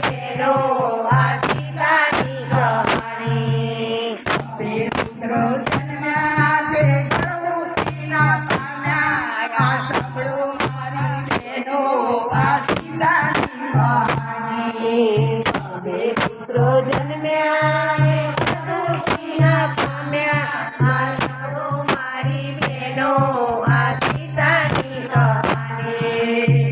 બેનો આ સીતાની કહાની બે પુત્રો જન્મ્યા તે ગણુસીના પામ્યા આ સાંભળો મારી બેનો આ સીતાની કહાની બે પુત્રો જન્મ્યા તે ગણુસીના પામ્યા આ સાંભળો મારી બેનો આ સીતાની કહાની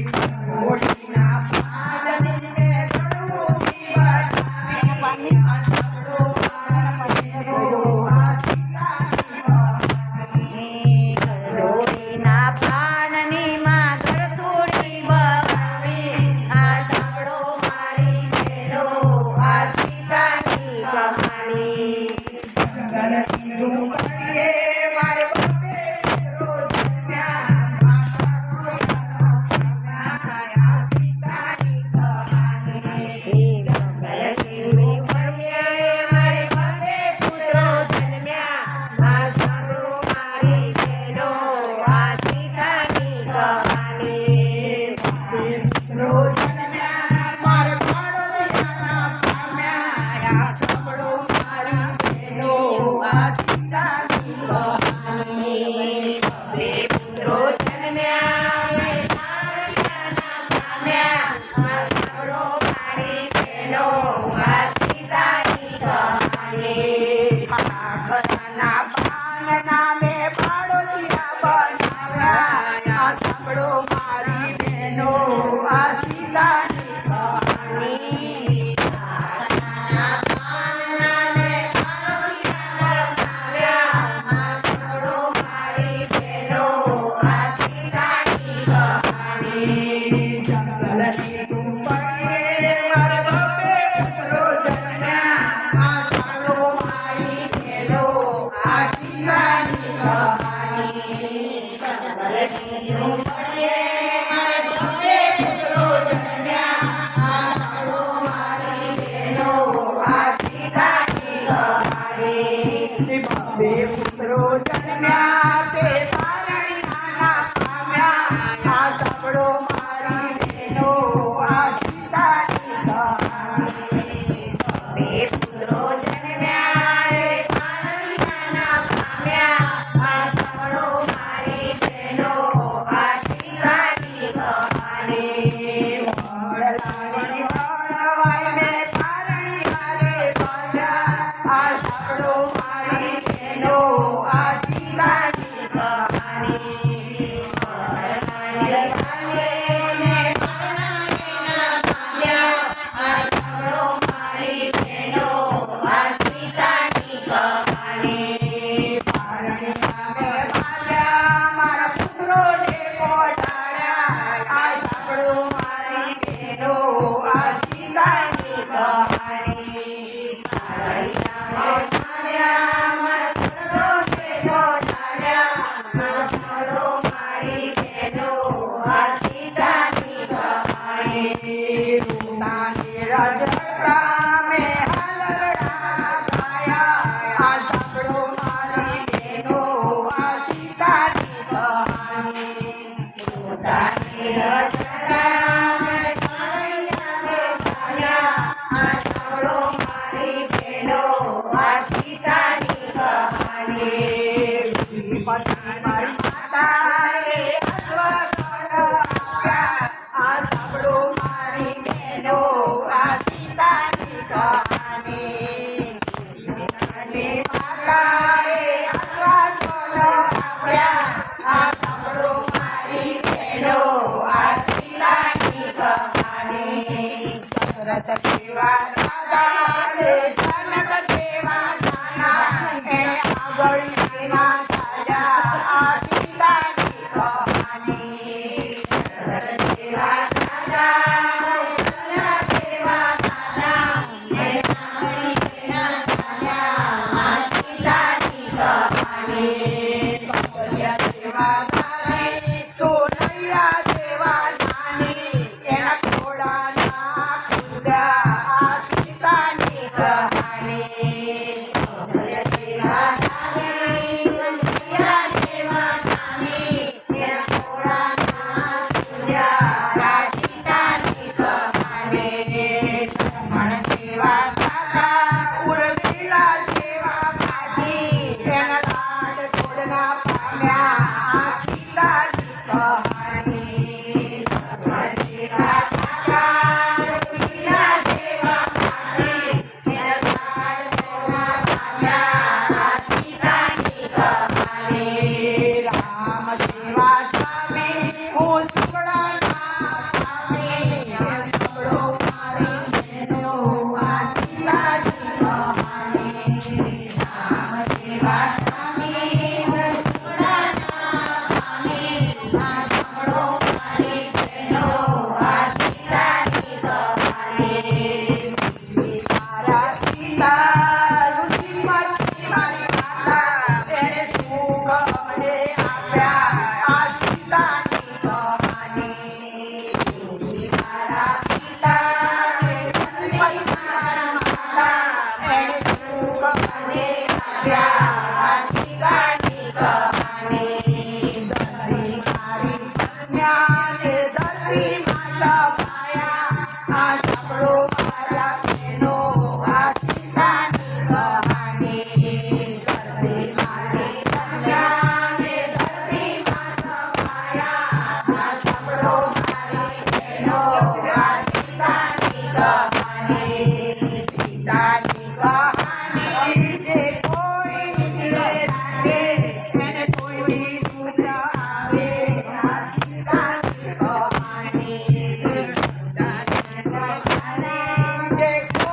ઓડીના પાદની મે ગણુસી બતાવે આ સાંભળો મારી બેનો આ સીતાની કહાની ઓડીના પાનની માં ગરતુડી બતાવે આ સાંભળો મારી બેનો આ સીતાની કહાની જંગલ સીધું કરીએ મારે બાપે પુત્રો જન્મ્યા આ સીતાની કહાની જંગલ સીધું કરીએ મારે બાપે પુત્રો જન્મ્યા આ સાંભળો મારી બેનો આ સીતાની કહાની પુત્રો જન્મ્યા મારે પાડોશીના પામ્યા આ સાંભળો મારી બેનો આ સીતાની કહાની બે પુત્રો જન્મ્યા પાડોશીના પામ્યા આ સાંભળો મારી બેનો આ સીતાની કહાની આખરના પાનના મે પાડોશીના બનાવ્યા આ સાંભળો મારી બેનો આ સીતાની કહાની આખરના પાનના મે પાડોશીના બનાવ્યા આ સાંભળો મારી બેનો આ સીતાની કહાની જંગલ સીધું કરીએ મારે બાપે પુત્રો જન્મ્યા આ સાંભળો મારી બેનો આ સીતાની કહાની જંગલ સીધું કરીએ મારે બાપે પુત્રો જન્મ્યા આ સાંભળો મારી બેનો આ સીતાની કહાની બે પુત્રો જન્મ્યા તે સારણીના પામ્યા આ સાંભળો મારી બેનો આ સીતાની કહાની બે પુત્રો જન્મ્યા તે સારણીના પામ્યા આ સાંભળો મારી બેનો આ સીતાની કહાની વડલાની વડવાઈને સારણી હારે બાંધ્યા આ સાંભળો મારી બેનો આ સીતાની કહાની વડલાની વાળીને બાંધ્યા આ સાંભળો મારી બેનો આ સીતાની કહાની પારણીના મે બાંધ્યા મારા પુત્રોને પહોંચાડ્યા આ સાંભળો મારી બેનો આ સીતાની કહાની પારણીના મે બાંધ્યા મારા પુત્રોને પહોંચાડ્યા આ સાંભળો મારી બેનો આ સીતાની કહાની રૂતાની રજતા મે હલરડા ગાયા આ સાંભળો મારી બેનો આ સીતાની કહાની રૂતાની રજતા મે ગાયા આ સાંભળો મારી બેનો આ સીતાની કહાની પતિ મારી માતાએ અશ્વગણ આપ્યા આ સાંભળો મારી બેનો આ સીતાની કહાની માતાએ અશ્વગણ આપ્યા આ સાંભળો મારી બેનો આ સીતાની કહાની દશરથ જેવા રાજાને જનક જેવા નાના એને આગળ ના ચાલ્યા આ સીતાની કહાની દશરથ જેવા રાજાને જનક જેવા નાના એને આગળ ના ચાલ્યા આ સીતાની કહાની પંકજ્યા જેવા નાની સોનૈયા જેવા નાની એના ઘોડાના કૂદ્યા કમાયા આ સાંભળો મારા બહેનો આ સીતાની કહાની ધરતી મારી કન્યાને ધરતીમાં સમાયા આ સાંભળો મારી બહેનો આ સીતાની કહાની સીતાની કહાની જે કોઈ રાખે એને કોઈ દુઃખ આવે આ સીતાની કહાની સીતાની કહાની જે